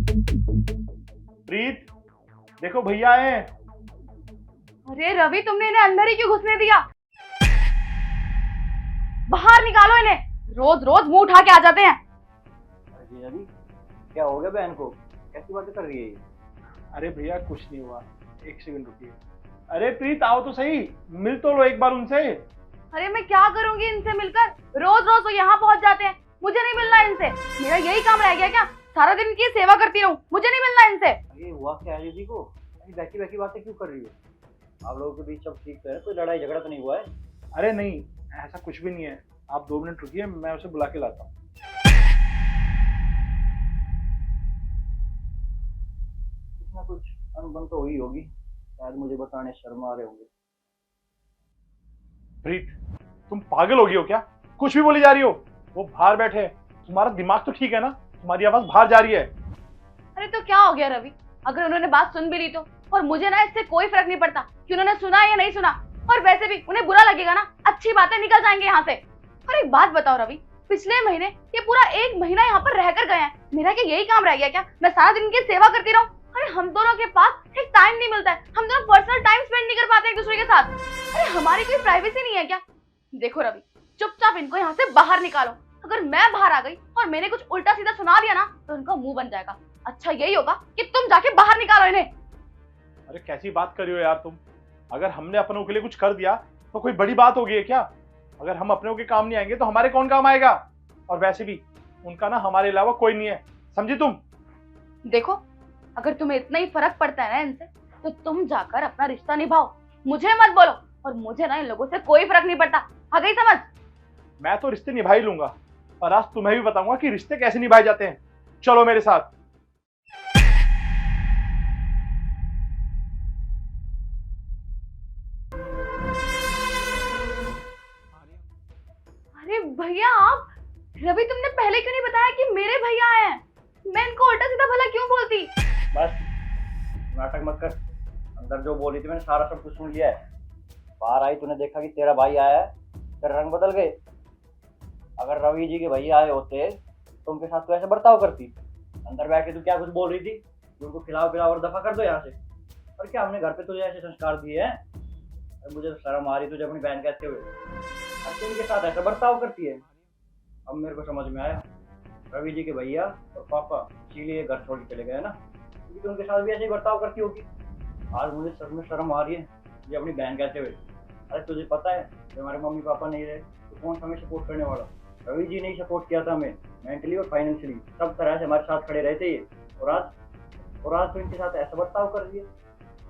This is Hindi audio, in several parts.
प्रीत, देखो भैया आए हैं। अरे रवि, तुमने इन्हें अंदर ही क्यों घुसने दिया? बाहर निकालो इन्हें, रोज रोज मुंह उठा के आ जाते हैं। अरे रवि, क्या हो गया बहन को? कैसी बातें कर रही है ये? अरे भैया कुछ नहीं हुआ, एक सेकंड रुकिए। अरे प्रीत आओ तो सही, मिल तो लो एक बार उनसे। अरे मैं क्या करूंगी इनसे मिलकर? रोज रोज तो यहाँ पहुंच जाते हैं, मुझे नहीं मिलना इनसे। मेरा यही काम रह गया क्या? सारा दिन की सेवा करती रहूं, मुझे नहीं मिलना इनसे। अरे हुआ क्या है दीदी को? ऐसी बैठी बैठी बातें क्यों कर रही हो? आप लोगों के बीच सब ठीक तो है? कोई लड़ाई झगड़ा तो नहीं हुआ है? अरे नहीं, ऐसा कुछ भी नहीं है। आप 2 मिनट रुकिए, मैं उसे बुला के लाता हूँ। कुछ ना कुछ अनबन तो हुई होगी, शायद मुझे बताने शर्म आ रहे होंगे। प्रीत, तुम पागल हो गई हो क्या? कुछ भी बोली जा रही हो। वो बाहर बैठे हैं, तुम्हारा दिमाग तो ठीक है ना? तुम्हारी आवाज बाहर जा रही है। अरे तो क्या हो गया रवि? अगर उन्होंने बात सुन भी ली तो, और मुझे ना इससे कोई फर्क नहीं पड़ता कि उन्होंने सुना या नहीं सुना। और वैसे भी उन्हें बुरा लगेगा ना, अच्छी बातें निकल जाएंगे यहाँ से। और एक बात बताओ रवि, पिछले महीने ये पूरा 1 महीना यहाँ पर रह कर गए हैं। मेरा क्या यही काम रह गया क्या? मैं सारा दिन इनकी सेवा करती रहूं? अरे हम दोनों के पास एक टाइम नहीं मिलता है, हम दोनों पर्सनल टाइम स्पेंड नहीं कर पाते एक दूसरे के साथ। अरे हमारी कोई प्राइवेसी नहीं है क्या? देखो रवि, चुपचाप इनको यहाँ से बाहर निकालो। अगर मैं बाहर आ गई और मैंने कुछ उल्टा सीधा सुना दिया ना, तो इनका मुंह बन जाएगा। अच्छा यही होगा कि तुम जाके बाहर निकालो इन्हें। अरे कैसी बात कर रही हो यार तुम? अगर हमने अपनों के लिए कुछ कर दिया तो कोई बड़ी बात होगी है क्या? अगर हम अपनों के काम नहीं आएंगे तो हमारे कौन काम आएगा? और वैसे भी उनका ना हमारे अलावा कोई नहीं है, समझी तुम? देखो, अगर तुम्हें इतना ही फर्क पड़ता है ना इनसे, तो तुम जाकर अपना रिश्ता निभाओ, मुझे मत बोलो। और मुझे ना इन लोगों से कोई फर्क नहीं पड़ता, आ गई समझ? मैं तो रिश्ते निभा ही लूंगा, और आज तुम्हें भी बताऊंगा कि रिश्ते कैसे निभाए जाते हैं। चलो मेरे साथ। अरे भैया आप, रवि तुमने पहले क्यों नहीं बताया कि मेरे भैया आए हैं? मैं इनको उल्टा सीधा भला क्यों बोलती? बस नाटक मत कर। अंदर जो बोली थी मैंने सारा सब कुछ सुन लिया है। बाहर आई तूने देखा कि तेरा भाई आया है, तेरे रंग बदल गए। अगर रवि जी के भैया आए होते तो उनके साथ तो ऐसे बर्ताव करती। अंदर बैठ के तू क्या कुछ बोल रही थी? उनको खिलाओ पिलाओ और दफा कर दो यहाँ से। और क्या हमने घर पे तुझे ऐसे संस्कार दिए हैं? अरे मुझे तो शर्म आ रही तुझे अपनी बहन कहते हुए। अब तू इनके साथ ऐसा बर्ताव करती है। अब मेरे को समझ में आया, रवि जी के भैया और पापा इसीलिए घर छोड़ के चले गए ना, क्योंकि तो उनके साथ भी ऐसे ही बर्ताव करती होगी। आज मुझे सच में शर्म आ रही है ये अपनी बहन कहते हुए। अरे तुझे पता है कि हमारे मम्मी पापा नहीं रहे तो कौन हमें सपोर्ट करने वाला? रवि जी ने ही सपोर्ट किया था हमें, मेंटली और फाइनेंशियली, सब तरह से हमारे साथ खड़े रहते ये। और आज तो इनके साथ ऐसा बर्ताव कर दिया,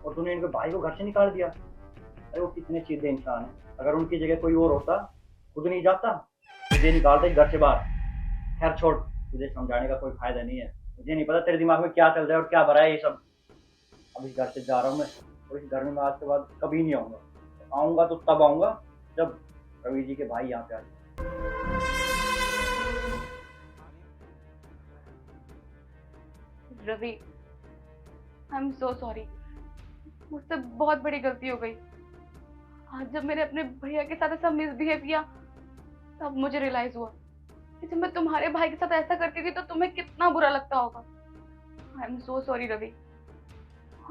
और तूने इनके भाई को घर से निकाल दिया। अरे वो कितने सीधे इंसान है। अगर उनकी जगह कोई और होता, खुद नहीं जाता, तुझे निकालते घर से बाहर। खैर छोड़, तुझे समझाने का कोई फायदा नहीं है। मुझे नहीं पता तेरे दिमाग में क्या चल रहा है और क्या भरा है ये सब। अब इस घर से जा रहा हूँ मैं, और इस घर में मैं आज के बाद कभी नहीं आऊंगा। आऊंगा तो तब आऊंगा जब रवि जी के भाई यहाँ पे आ जाए। Ravi, I am so sorry, मुझसे बहुत बड़ी गलती हो गई। आज जब मैंने अपने भैया के साथ ऐसा मिसबिहेव किया, तब मुझे रियलाइज हुआ कि जब मैं तुम्हारे भाई के साथ ऐसा करती थी तो तुम्हें कितना बुरा लगता होगा। I am so sorry Ravi.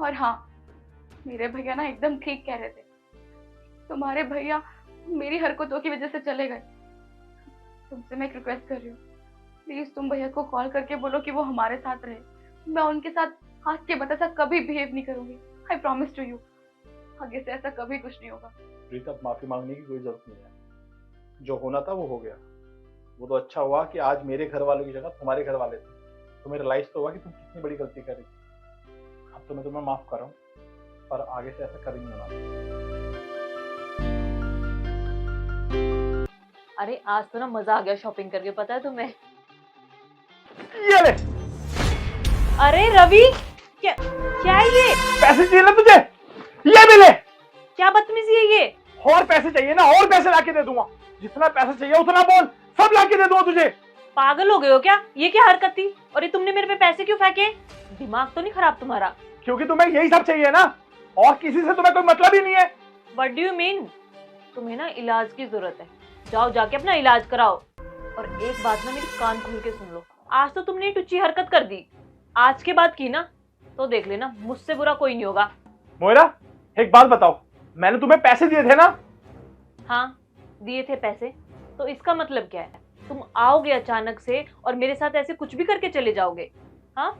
और हाँ, मेरे भैया ना एकदम ठीक कह रहे थे। तुम्हारे भैया मेरी हरकतों की वजह से चले गए। तुमसे मैं एक रिक्वेस्ट कर रही हूँ, प्लीज तुम भैया को कॉल करके बोलो कि वो हमारे साथ रहे। मैं उनके साथ आज के बाद ऐसा कभी बिहेव नहीं करूंगी। आई प्रॉमिस टू यू, आगे से ऐसा कभी कुछ नहीं होगा। प्रीत, अब माफी मांगने की कोई जरूरत नहीं है। जो होना था वो हो गया। वो तो अच्छा हुआ कि आज मेरे घर वालों की जगह तुम्हारे घर वाले थे। तुम्हें रियलाइज तो हुआ कि तुम कितनी बड़ी गलती कर रही थी। अब तो मैं तुम्हें माफ कर रहा हूँ, पर आगे से ऐसा कभी नहीं होना। अरे आज तो ना मजा आ गया शॉपिंग करके, पता है तुम्हें? ये ले अरे रवि, क्या है ये? पैसे चाहिए ना तुझे? ये भी ले। क्या बदतमीजी है ये? और पैसे चाहिए ना? और पैसे लाके दे दूंगा। जितना पैसा चाहिए उतना बोल, सब लाके दे दूंगा तुझे। पागल हो गए हो क्या? ये क्या हरकत थी? और ये तुमने मेरे पे पैसे क्यों फेंके? दिमाग तो नहीं खराब तुम्हारा? क्योंकि तुम्हें यही सब चाहिए ना, और किसी से तुम्हें कोई मतलब ही नहीं है। What do you mean? तुम्हें ना इलाज की जरूरत है, जाओ जाके अपना इलाज कराओ। और एक बात ना मेरी कान खोल के सुन लो, आज तो तुमने ये टुच्ची हरकत कर दी। आज के बाद की ना तो देख लेना, मुझसे बुरा कोई नहीं होगा। मोयरा एक बात बताओ, मैंने तुम्हें पैसे दिए थे ना? हाँ दिए थे पैसे, तो इसका मतलब क्या है? तुम आओगे अचानक से और मेरे साथ ऐसे कुछ भी करके चले जाओगे? हाँ,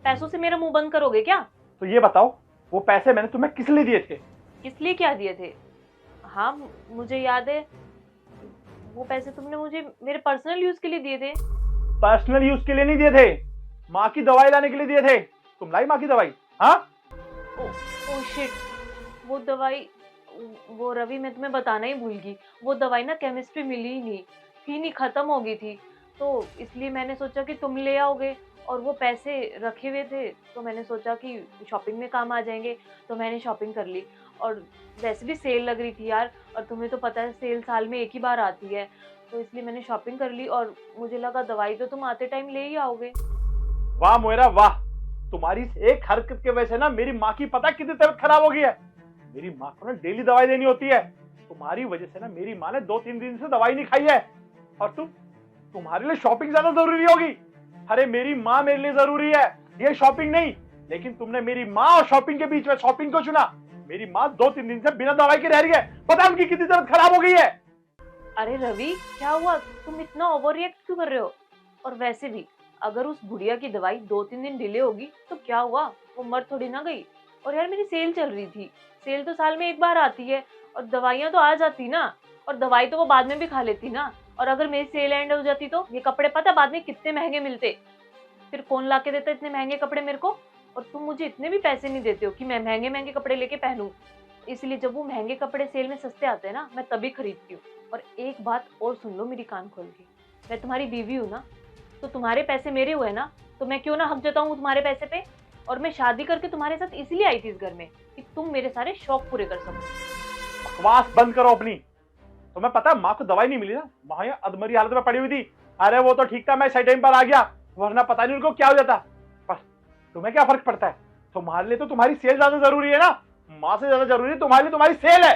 पैसों से मेरा मुंह बंद करोगे क्या? तो ये बताओ वो पैसे मैंने तुम्हें किस लिए दिए थे? किस लिए क्या दिए थे? हाँ मुझे याद है, वो पैसे तुमने मुझे मेरे पर्सनल यूज के लिए दिए थे। पर्सनल यूज के लिए नहीं दिए थे, माँ की दवाई लाने के लिए दिए थे। तुम लाई माँ की दवाई? हाँ ओ शिट, वो दवाई, वो रवि मैं तुम्हें बताना ही भूल गई, वो दवाई ना केमिस्ट्री मिली ही नहीं थी, नहीं खत्म हो गई थी, तो इसलिए मैंने सोचा कि तुम ले आओगे, और वो पैसे रखे हुए थे तो मैंने सोचा कि शॉपिंग में काम आ जाएंगे, तो मैंने शॉपिंग कर ली। और वैसे भी सेल लग रही थी यार, और तुम्हें तो पता है सेल साल में एक ही बार आती है, तो इसलिए मैंने शॉपिंग कर ली, और मुझे लगा दवाई तो तुम आते टाइम ले ही आओगे। वाह मोयरा वाह, तुम्हारी इस एक हरकत के वजह से ना मेरी माँ की पता कितनी तबीयत खराब हो गई है। मेरी माँ को ना डेली दवाई देनी होती है, तुम्हारी वजह से ना मेरी माँ ने 2-3 दिन से दवाई नहीं खाई है। और तुम्हारे लिए शॉपिंग ज्यादा जरूरी होगी? अरे मेरी माँ मेरे लिए जरूरी है, ये शॉपिंग नहीं। लेकिन तुमने मेरी माँ और शॉपिंग के बीच में शॉपिंग को चुना। मेरी माँ 2-3 दिन से बिना दवाई के रह रही है, पता है उनकी कितनी तबीयत खराब हो गई है। अरे रवि क्या हुआ, तुम इतना ओवर रिएक्ट क्यों कर रहे हो? और वैसे भी अगर उस बुढ़िया की दवाई 2-3 दिन डिले होगी तो क्या हुआ, वो मर थोड़ी ना गई। और यार मेरी सेल चल रही थी, सेल तो साल में एक बार आती है, और दवाइयाँ तो आ जाती ना, और दवाई तो वो बाद में भी खा लेती ना। और अगर मेरी सेल एंड हो जाती तो ये कपड़े पता बाद में कितने महंगे मिलते, फिर कौन ला के देता इतने महंगे कपड़े मेरे को? और तुम मुझे इतने भी पैसे नहीं देते हो कि मैं महंगे महंगे कपड़े लेके पहनूं, इसलिए जब वो महंगे कपड़े सेल में सस्ते आते हैं ना, मैं तभी खरीदती हूँ। और एक बात और सुन लो मेरी कान खोल के, मैं तुम्हारी बीवी हूँ ना, तो तुम्हारे पैसे मेरे हुए ना, तो मैं क्यों ना हक जताऊं तुम्हारे पैसे पे। और मैं शादी करके तुम्हारे साथ इसलिए आई थी इस घर में कि तुम मेरे सारे शौक पूरे कर सको। बकवास बंद करो अपनी। तुम्हें पता है माँ को दवाई नहीं मिली ना, माँ यहाँ अधमरी हालत में पड़ी हुई थी। अरे वो तो ठीक था, मैं सही टाइम पर आ गया, वरना पता नहीं उनको क्या हो जाता। पर तुम्हें क्या फर्क पड़ता है? तुम्हारे लिए तो तुम्हारी सेल ज्यादा जरूरी है ना, माँ से ज्यादा जरूरी तुम्हारे लिए तुम्हारी सेल है।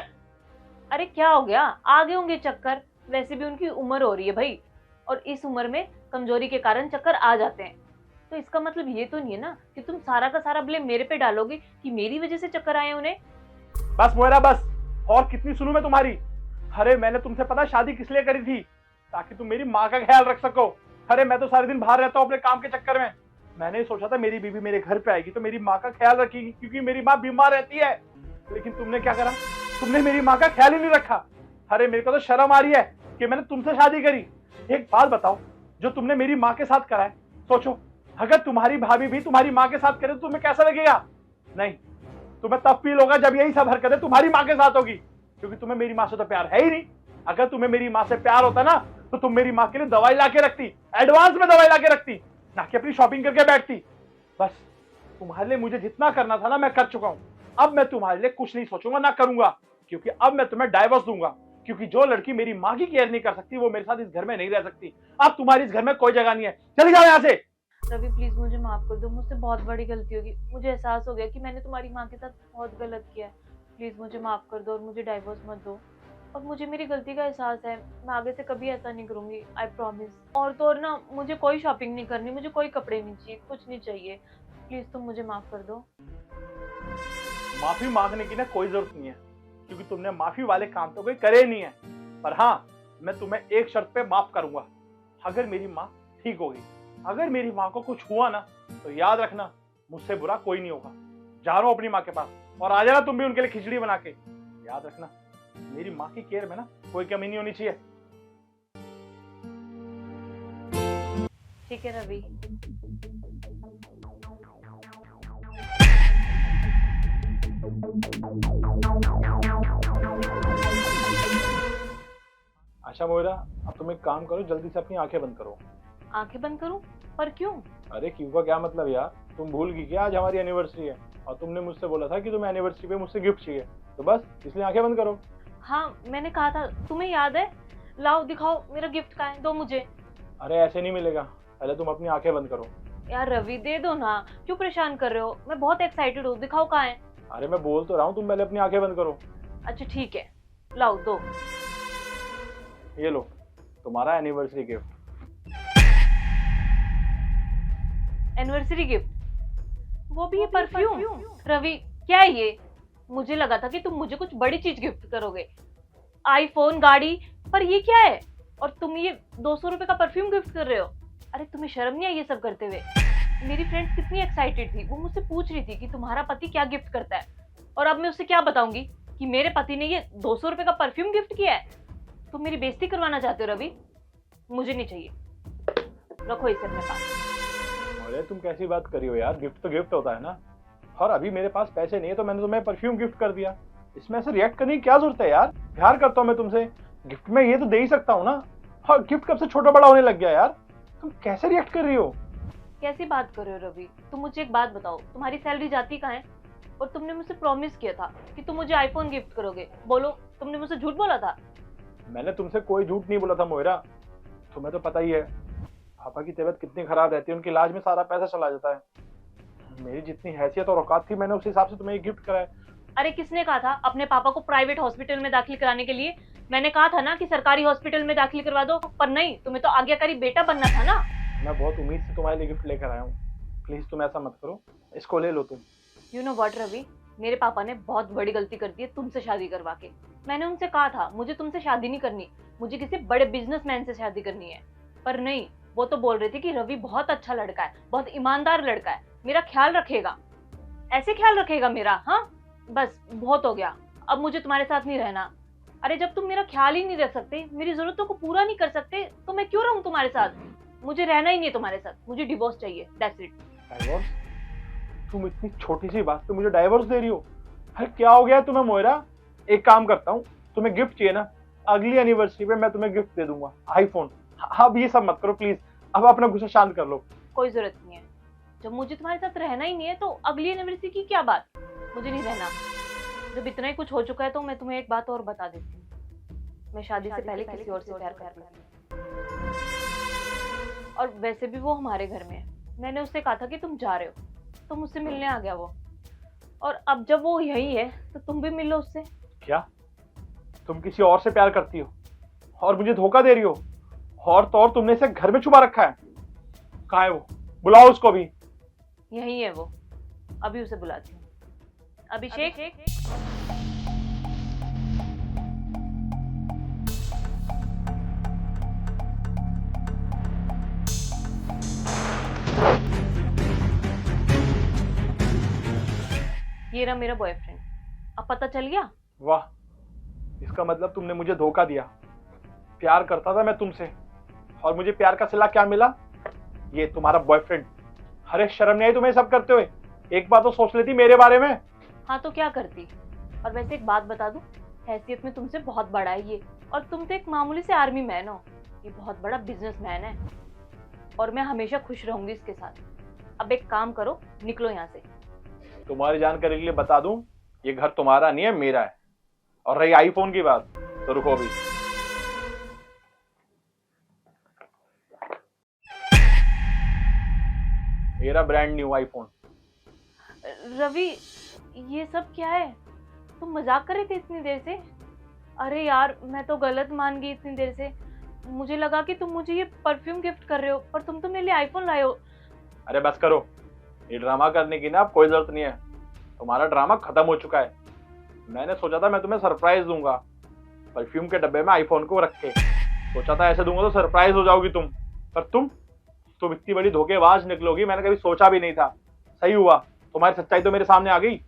अरे क्या हो गया, आगे होंगे चक्कर, वैसे भी उनकी उम्र हो रही है भाई, और इस उम्र में कमजोरी के कारण चक्कर आ जाते हैं। तो इसका मतलब ये तो नहीं है ना कि तुम सारा का सारा ब्लेम मेरे पे डालोगे कि मेरी वजह से चक्कर आए उन्हें। बस मोयरा बस, और कितनी सुनूं मैं तुम्हारी? अरे मैंने तुमसे पता शादी किस लिए करी थी? ताकि तुम मेरी माँ का ख्याल रख सको। अरे मैं तो सारे दिन बाहर रहता हूँ अपने काम के चक्कर में। मैंने सोचा था मेरी बीवी मेरे घर पे आएगी तो मेरी माँ का ख्याल रखेगी, क्योंकि मेरी माँ बीमार रहती है। लेकिन तुमने क्या करा, तुमने मेरी माँ का ख्याल ही नहीं रखा। अरे मेरे को तो शर्म आ रही है कि मैंने तुमसे शादी करी। एक बात बताओ, जो तुमने मेरी माँ के साथ करा है, सोचो अगर तुम्हारी भाभी भी तुम्हारी माँ के साथ करे तो तुम्हें कैसा लगेगा? नहीं, तुम्हें तब फील होगा जब यही सब हरकतें तुम्हारी माँ के साथ होगी, क्योंकि तुम्हें मेरी माँ से तो प्यार है ही नहीं। अगर तुम्हें मेरी माँ से प्यार होता ना तो तुम मेरी माँ के लिए दवाई ला के रखती, एडवांस में दवाई ला के रखती, ना कि अपनी शॉपिंग करके बैठती। बस तुम्हारे लिए मुझे जितना करना था ना मैं कर चुका हूँ। अब मैं तुम्हारे लिए कुछ नहीं सोचूंगा ना करूंगा, क्योंकि अब मैं तुम्हें डाइवोर्स दूंगा। क्योंकि जो लड़की मेरी माँ की केयर नहीं कर सकती वो मेरे साथ इस घर में नहीं रह सकती। अब तुम्हारी इस घर में कोई जगह नहीं है, चली जाओ यहाँ से। रवि प्लीज मुझे माफ कर दो, मुझसे बहुत बड़ी गलती होगी, मुझे एहसास हो गया कि मैंने तुम्हारी माँ के साथ बहुत गलत किया है। प्लीज मुझे माफ कर दो और मुझे डाइवोर्स मत दो। और मुझे मेरी गलती का एहसास है, मैं आगे से कभी ऐसा नहीं करूंगी, आई प्रॉमिस। और तो और ना, मुझे कोई शॉपिंग नहीं करनी, मुझे कोई कपड़े नहीं चाहिए, कुछ नहीं चाहिए, प्लीज तुम मुझे माफ कर दो। माफी मांगने की ना कोई जरूरत नहीं है, क्योंकि तुमने माफी वाले काम तो कोई करे नहीं है। पर हाँ, मैं तुम्हें एक शर्त पे माफ करूंगा, अगर मेरी माँ ठीक होगी। अगर मेरी माँ को कुछ हुआ ना तो याद रखना मुझसे बुरा कोई नहीं होगा। जा रहा हूँ अपनी माँ के पास, और आ जाना तुम भी उनके लिए खिचड़ी बना के। याद रखना मेरी माँ की केयर में ना कोई कमी नहीं होनी चाहिए। ठीक है रवि। अच्छा मोयरा, अब तुम एक काम करो, जल्दी से अपनी आंखें बंद करो। आंखें बंद करूं? पर क्यों? अरे क्यों का क्या मतलब यार, तुम भूल गई क्या आज हमारी एनिवर्सरी है, और तुमने मुझसे बोला था कि तुम्हें एनिवर्सरी पे मुझसे गिफ्ट चाहिए, तो बस इसलिए आंखें बंद करो। हाँ मैंने कहा था, तुम्हें याद है? लाओ दिखाओ मेरा गिफ्ट कहाँ है, दो मुझे। अरे ऐसे नहीं मिलेगा, पहले तुम अपनी आंखें बंद करो। यार रवि दे दो ना, क्यों परेशान कर रहे हो? मैं बहुत एक्साइटेड हूँ, दिखाओ कहाँ है। अरे मैं बोल तो रहा हूँ, तुम पहले अपनी आंखें बंद करो। अच्छा ठीक है, लाओ दो। ये लो तुम्हारा एनिवर्सरी गिफ्ट। Anniversary gift? वो भी ये परफ्यूम। रवि क्या है ये? मुझे लगा था कि तुम मुझे कुछ बड़ी चीज गिफ्ट करोगे, आईफोन, गाड़ी, पर ये क्या है? और तुम ये 200 रुपए का परफ्यूम गिफ्ट कर रहे हो? अरे तुम्हें शर्म नहीं आई ये सब करते हुए? मेरी फ्रेंड कितनी एक्साइटेड थी, वो मुझसे पूछ रही थी कि तुम्हारा पति क्या गिफ्ट करता है, और अब मैं उससे क्या बताऊंगी कि मेरे पति ने ये 200 रुपए का परफ्यूम गिफ्ट किया है? तुम मेरी बेइज्जती करवाना चाहते हो रवि? मुझे नहीं चाहिए, रखो इसे अपने पास। अरे तुम कैसी बात कर रही हो यार, गिफ्ट तो गिफ्ट होता है ना। और अभी मेरे पास पैसे नहीं है तो मैंने तुम्हें परफ्यूम गिफ्ट कर दिया, इसमें ऐसे रिएक्ट करने की क्या जरूरत है यार? प्यार करता हूँ मैं तुमसे, गिफ्ट में ये तो दे ही सकता हूँ ना। हाँ, गिफ्ट कब से छोटा बड़ा होने लग गया यार? तुम कैसे रिएक्ट कर रही हो? कैसी बात कर रहे हो रवि? तुम मुझे एक बात बताओ, तुम्हारी सैलरी जाती कहाँ है? और तुमने मुझसे प्रॉमिस किया था कि तुम मुझे आईफोन गिफ्ट करोगे, बोलो तुमने मुझसे झूठ बोला था? मैंने तुमसे कोई झूठ नहीं बोला था मोहिरा, तुम्हें तो पता ही है पापा की तबीयत कितनी खराब रहती है, उनके इलाज में सारा पैसा चला जाता है। मेरी जितनी हैसियत और औकात थी मैंने उस हिसाब से तुम्हें ये गिफ्ट कराया। अरे किसने कहा था अपने पापा को प्राइवेट हॉस्पिटल में दाखिल कराने के लिए? मैंने कहा था ना कि सरकारी हॉस्पिटल में दाखिल करवा दो, पर नहीं, तुम्हें तो आज्ञाकारी बेटा बनना था ना। मैं बहुत उम्मीद से तुम्हारे लिए गिफ्ट लेकर आया हूँ, प्लीज तुम ऐसा मत करो, इसको ले लो तुम। यू नो व्हाट रवि, मेरे पापा ने बहुत बड़ी गलती कर दी है तुमसे शादी करवा के। मैंने उनसे कहा था मुझे तुमसे शादी नहीं करनी, मुझे किसी बड़े बिजनेसमैन से शादी करनी है, पर नहीं, वो तो बोल रहे थे कि रवि बहुत अच्छा लड़का है, बहुत ईमानदार लड़का है, मेरा ख्याल रखेगा। ऐसे ख्याल रखेगा मेरा? हाँ बस बहुत हो गया, अब मुझे तुम्हारे साथ नहीं रहना। अरे जब तुम मेरा ख्याल ही नहीं रख सकते, मेरी जरूरतों को पूरा नहीं कर सकते, तो मैं क्यों रहूं तुम्हारे साथ? मुझे रहना ही नहीं है तुम्हारे साथ, मुझे डिवोर्स चाहिए, दैट्स इट। डाइवोर्स? तुम इतनी छोटी सी बात पे मुझे डाइवोर्स दे रही हो? अरे क्या हो गया तुम्हें मोहिरा? एक काम करता हूँ, तुम्हें गिफ्ट चाहिए ना, अगली एनिवर्सरी पे मैं तुम्हें गिफ्ट दे दूंगा, आईफोन। अब ये सब मत करो प्लीज, अब अपना गुस्सा शांत कर लो। कोई जरूरत नहीं है, जब मुझे तुम्हारे साथ रहना ही नहीं है तो अगली एनिवर्सरी की क्या बात? मुझे नहीं रहना। जब इतना ही कुछ हो चुका है तो मैं तुम्हें एक बात और बता देती हूँ, मैं शादी से पहले किसी और से प्यार करती हूँ, और वैसे भी वो हमारे घर में है। मैंने उससे कहा था कि तुम जा रहे हो, तो मुझसे मिलने आ गया वो, और अब जब वो यही है तो तुम भी मिलो उससे। क्या तुम किसी और से प्यार करती हो और मुझे धोखा दे रही हो? और तो और तुमने इसे घर में छुपा रखा है। कहाँ है वो? बुलाओ उसको भी। यही है वो, अभी उसे बुलाती हूँ। अभिषेक, ये रहा मेरा बॉयफ्रेंड, अब पता चल गया? वाह, इसका मतलब तुमने मुझे धोखा दिया। प्यार करता था मैं तुमसे और मुझे प्यार का सिला क्या मिला? ये तुम्हारा बॉयफ्रेंड। अरे शर्म नहीं आई तुम्हें सब करते हुए? एक बार तो सोच लेती मेरे बारे में। हाँ तो क्या करती? और वैसे एक बात बता दूं, हैसियत में तुमसे बहुत बड़ा है ये, और तुम तो एक मामूली से आर्मी मैन हो, ये बहुत बड़ा बिजनेसमैन है, और मैं हमेशा खुश रहूंगी इसके साथ। अब एक काम करो, निकलो यहाँ से। तुम्हारी जानकारी के लिए बता दूं, ये घर तुम्हारा नहीं है, मेरा है। और रही आईफोन की बात, तो रुको अभी। मेरा ब्रांड न्यू आईफोन। रवि ये सब क्या है? तुम मजाक कर रहे थे इतनी देर से? अरे यार मैं तो गलत मान गई इतनी देर से, मुझे लगा कि तुम मुझे ये परफ्यूम गिफ्ट कर रहे हो, पर तुम तो मेरे लिए आईफोन लाए हो। अरे बस करो, ये ड्रामा करने की ना अब कोई जरूरत नहीं है, तुम्हारा ड्रामा खत्म हो चुका है। मैंने सोचा था मैं तुम्हें सरप्राइज दूंगा, परफ्यूम के डब्बे में आईफोन को रख के। सोचा था ऐसे दूंगा तो सरप्राइज हो जाओगी तुम, पर तुम इतनी बड़ी धोखेबाज निकलोगी मैंने कभी सोचा भी नहीं था। सही हुआ, तुम्हारी सच्चाई तो मेरे सामने आ गई।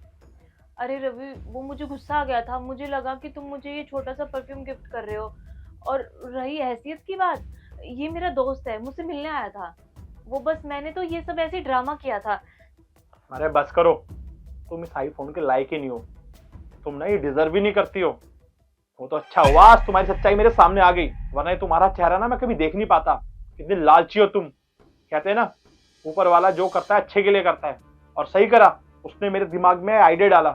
अरे रवि वो मुझे गुस्सा आ गया था, मुझे लगा कि तुम मुझे ये छोटा सा परफ्यूम गिफ्ट कर रहे हो। और रही हैसियत की बात, ये मेरा दोस्त है, मुझसे मिलने आया था वो, बस मैंने तो ये सब ऐसे ही ड्रामा किया था। अरे बस करो, तुम इस आईफोन के लायक ही नहीं हो, तुम ना ये डिजर्व ही नहीं करती हो। वो तो अच्छा हुआ आज तुम्हारी सच्चाई मेरे सामने आ गई, वरना तुम्हारा चेहरा ना मैं कभी देख नहीं पाता। कितने लालची हो तुम। कहते हैं ना, ऊपर वाला जो करता है अच्छे के लिए करता है, और सही करा, उसने मेरे दिमाग में आइडिया डाला,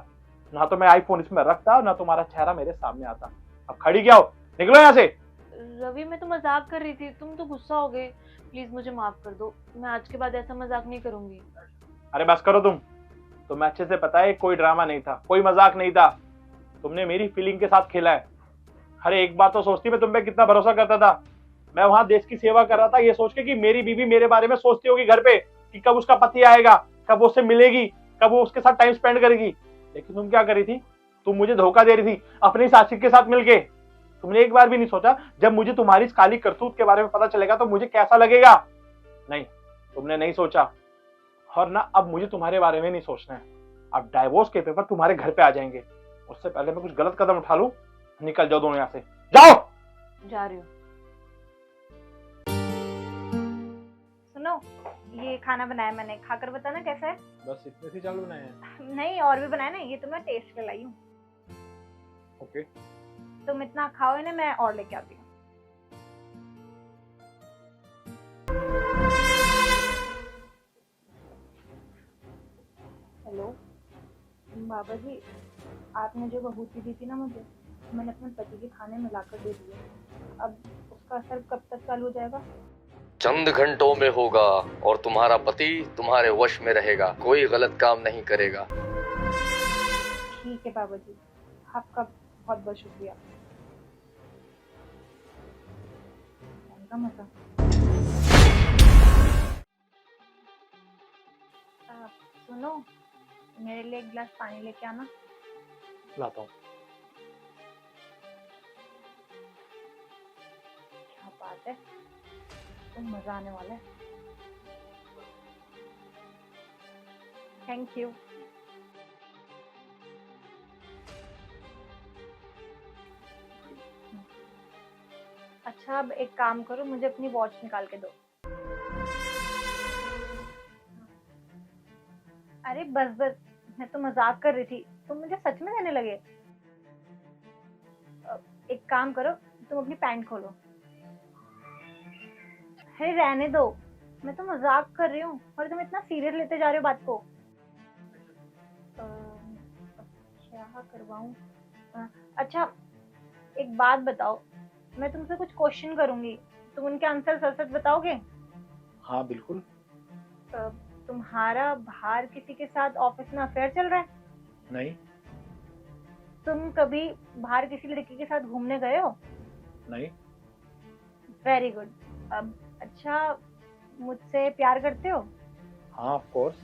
ना तो मैं आईफोन इसमें रखता ना तुम्हारा चेहरा मेरे सामने आता। अब खड़ी क्या हो, निकलो यहाँ से। रवि मैं तो मजाक कर रही थी, तुम तो गुस्सा हो गए, प्लीज मुझे माफ कर दो, मैं आज के बाद ऐसा मजाक नहीं करूंगी। अरे बस करो तुम्हें अच्छे से पता है कोई ड्रामा नहीं था, कोई मजाक नहीं था, तुमने मेरी फीलिंग के साथ खेला है। अरे एक बार तो सोचती मैं तुम पे कितना भरोसा करता था। मैं वहां देश की सेवा कर रहा था ये सोच के कि मेरी बीवी मेरे बारे में सोचती होगी घर पे कि कब उसका पति आएगा, कब वो उससे मिलेगी, कब वो उसके साथ टाइम स्पेंड करेगी। लेकिन तुम क्या कर रही थी, तुम मुझे धोखा दे रही थी अपनी साथी के साथ मिलके। तुमने एक बार भी नहीं सोचा जब मुझे तुम्हारी इस काली करतूत के बारे में पता चलेगा तो मुझे कैसा लगेगा। नहीं, तुमने नहीं सोचा। और ना अब मुझे तुम्हारे बारे में नहीं सोचना है। अब डाइवोर्स के पेपर तुम्हारे घर पे आ जाएंगे, उससे पहले मैं कुछ गलत कदम उठा लूं। निकल जाओ दोनों यहाँ से, जाओ। जा रही हूँ। सुनो, ये खाना बनाया मैंने, खाकर बताना कैसा है। बस इतने से चावल बनाए हैं। नहीं, और भी बनाया ना, ये तो मैं टेस्ट के लाई हूँ। ओके। तुम इतना खाओ इन्हें, मैं और लेके आती हूँ। हेलो बाबा जी, आपने जो बहूती दी थी ना मुझे, मैंने अपने पति के खाने में लाकर दे दिया। अब उसका असर कब तक चालू हो जाएगा? चंद घंटों में होगा और तुम्हारा पति तुम्हारे वश में रहेगा, कोई गलत काम नहीं करेगा। ठीक है बाबा जी, आपका बहुत बहुत शुक्रिया। का मजा। सुनो, मेरे लिए एक गिलास पानी लेके आना। लाता हूँ। क्या बात है, तो मजा आने वाला है। Thank you. अच्छा, अब एक काम करो, मुझे अपनी वॉच निकाल के दो। अरे बस बस, मैं तो मजाक कर रही थी, तुम मुझे सच में देने लगे। एक काम करो, तुम अपनी पैंट खोलो। अरे रहने दो, मैं तो मजाक कर रही हूँ और तुम इतना सीरियस लेते जा रहे हो बात को। क्या करवाऊं? अच्छा, एक बात बताओ, मैं तुमसे कुछ क्वेश्चन करूंगी, तुम उनके आंसर सच सच बताओगे? हाँ बिल्कुल। तुम्हारा बाहर किसी के साथ ऑफिस में अफेयर चल रहा है? नहीं। तुम कभी बाहर किसी लड़की के साथ घूमने गए हो? नहीं। Very good. अब अच्छा, मुझसे प्यार करते हो? हाँ ऑफ कोर्स।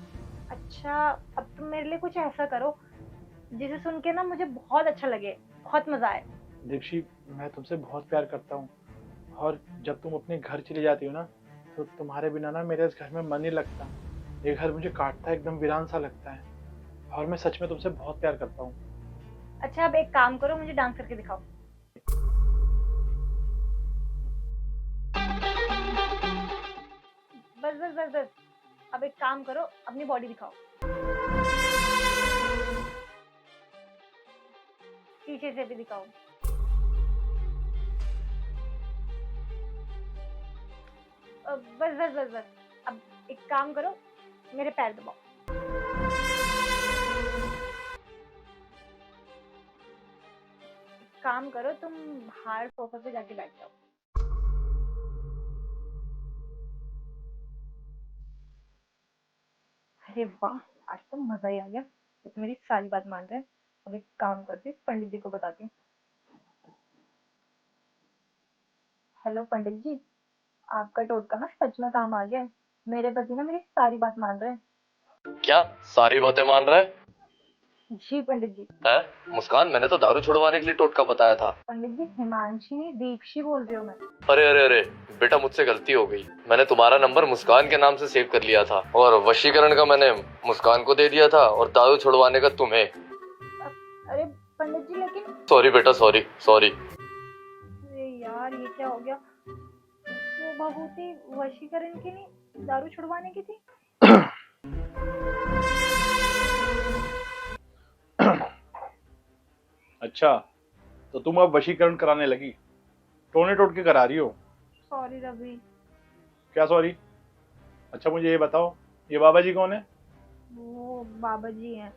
अच्छा, अब तुम मेरे लिए कुछ ऐसा करो जिसे सुन के ना मुझे बहुत अच्छा लगे, बहुत मजा आए। दीप्शी, मैं तुमसे बहुत प्यार करता हूँ और जब तुम अपने घर चली जाती हो ना तो तुम्हारे बिना ना मेरे इस घर में मन नहीं लगता। ये घर मुझे काटता है, एकदम वीरान सा लगता है और मैं सच में तुमसे बहुत प्यार करता हूँ। अच्छा, अब एक काम करो, मुझे डांस करके दिखाओ। बस बस बस बस, अब एक काम करो, अपनी बॉडी दिखाओ। पीछे से भी दिखाओ। बस बस बस बस, अब एक काम करो, मेरे पैर दबाओ। एक काम करो, तुम बाहर सोफे पे जाके बैठ जाओ। अरे वाह, आज तो मजा ही आ गया। ये तो मेरी सारी बात मान रहे हैं। अब एक काम करती हूँ, पंडित जी को बताती हूँ। हेलो पंडित जी, आपका टोटका ना सच में काम आ गया है। मेरे पति ना मेरी सारी बात मान रहे हैं। क्या सारी बातें मान रहा है? जी पंडित जी। है? मुस्कान, मैंने तो दारू छुड़वाने के लिए टोटका बताया था। पंडित जी, हिमांशी नहीं, दीपशी बोल रही हूँ मैं। अरे अरे अरे बेटा, मुझसे गलती हो गई। मैंने तुम्हारा नंबर मुस्कान के नाम से सेव कर लिया था और वशीकरण का मैंने मुस्कान को दे दिया था और दारू छुड़वाने का तुम्हें। अरे पंडित जी, लेकिन सॉरी बेटा, सॉरी सॉरी। अरे यार, ये क्या हो गया? वो भभूति वशीकरण की नहीं, दारू छुड़वाने की थी। अच्छा, तो तुम अब वशीकरण कराने लगी, टोने टोटके करा रही हो। सॉरी रवि। क्या सॉरी? अच्छा मुझे ये बताओ, ये बाबा जी कौन है? वो बाबा जी हैं।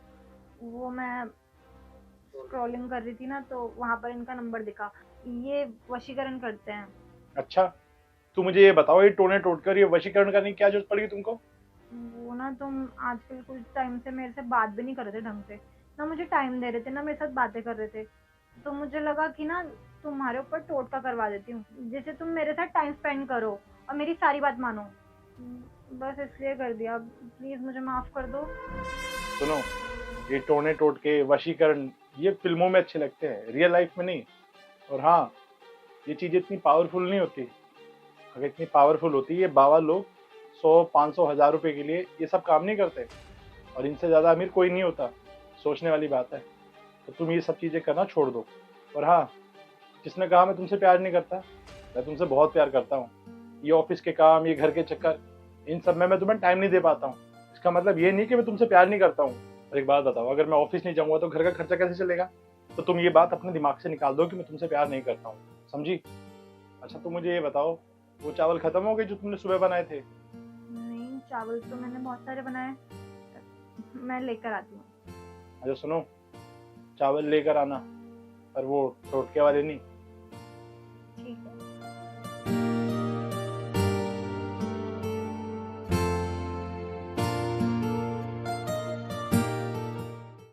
वो मैं स्क्रॉलिंग कर रही थी ना, तो वहाँ पर इनका नंबर दिखा। ये वशीकरण करते हैं। अच्छा, तो मुझे ये बताओ, ये टोने टोटके और ये वशीकरण करने की क्या जरूरत पड़ी तुमको? वो ना, तुम आजकल कुछ टाइम से मेरे से बात भी नहीं कर रहे थे ढंग से, ना मुझे टाइम दे रहे थे, ना मेरे साथ बातें कर रहे थे। तो मुझे लगा कि ना तुम्हारे ऊपर टोटका करवा देती हूँ, जिससे तुम मेरे साथ टाइम स्पेंड करो और मेरी सारी बात मानो। बस इसलिए कर दिया, प्लीज मुझे माफ कर दो। सुनो, ये टोने टोटके वशीकरण ये फिल्मों में अच्छे लगते हैं, रियल लाइफ में नहीं। और हाँ, ये चीजें इतनी पावरफुल नहीं होती। अगर इतनी पावरफुल होती ये बाबा लोग 100 500 1000 रुपए के लिए ये सब काम नहीं करते, और इनसे ज्यादा अमीर कोई नहीं होता। सोचने वाली बात है। तो तुम ये सब चीजें करना छोड़ दो। और हाँ, जिसने कहा मैं तुमसे प्यार नहीं करता, मैं तुमसे बहुत प्यार करता हूँ। ये ऑफिस के काम, ये घर के चक्कर, इन सब में मैं तुम्हें टाइम नहीं दे पाता हूँ। इसका मतलब ये नहीं कि मैं तुमसे प्यार नहीं करता हूँ। और एक बात बताओ, अगर मैं ऑफिस नहीं जाऊंगा तो घर का खर्चा कैसे चलेगा? तो तुम ये बात अपने दिमाग से निकाल दो कि मैं तुमसे प्यार नहीं करता हूँ, समझी? अच्छा, तुम मुझे ये बताओ, वो चावल खत्म हो गए जो तुमने सुबह बनाए थे? नहीं, चावल तो मैंने बहुत सारे बनाए, मैं लेकर आती हूँ। अच्छा सुनो, चावल लेकर आना, पर वो टोटके वाले नहीं। ठीक है।